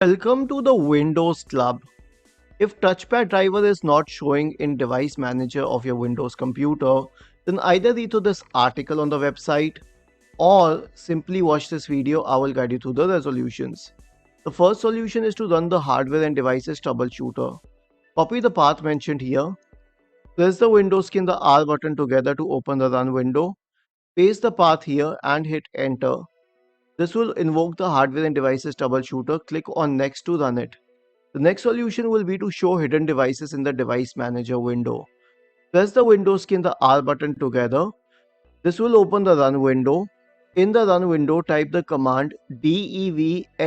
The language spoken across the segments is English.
Welcome to the Windows Club. If Touchpad driver is not showing in Device Manager of your Windows computer, then either read through this article on the website or simply watch this video. I will guide you through the resolutions. The first solution is to run the hardware and devices troubleshooter. Copy the path mentioned here. Press the Windows key and the R button together to open the run window. Paste the path here and hit enter. This will invoke the hardware and devices troubleshooter. Click on next to run it. The next solution will be to show hidden devices in the device manager window. Press the Windows key and the R button together. This will open the run window. In the run window, type the command devmgmt.msc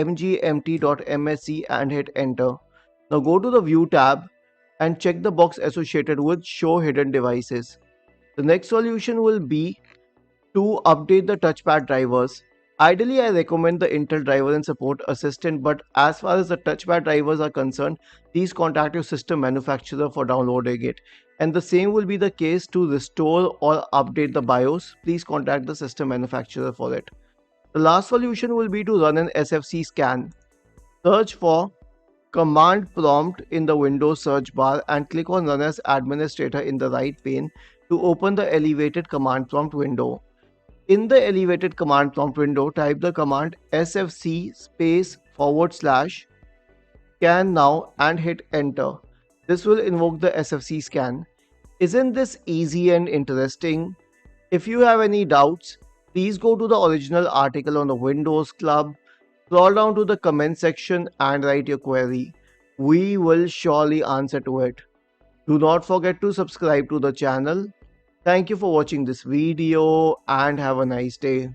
and hit enter. Now go to the view tab and check the box associated with show hidden devices. The next solution will be to update the touchpad drivers. Ideally, I recommend the Intel driver and support assistant, but as far as the touchpad drivers are concerned, please contact your system manufacturer for downloading it. And the same will be the case to restore or update the BIOS. Please contact the system manufacturer for it. The last solution will be to run an SFC scan. Search for command prompt in the Windows search bar and click on Run as Administrator in the right pane to open the elevated command prompt window. In the elevated command prompt window, type the command SFC /scan now and hit enter. This will invoke the SFC scan. Isn't this easy and interesting? If you have any doubts, please go to the original article on the Windows Club, scroll down to the comment section and write your query. We will surely answer to it. Do not forget to subscribe to the channel. Thank you for watching this video and have a nice day.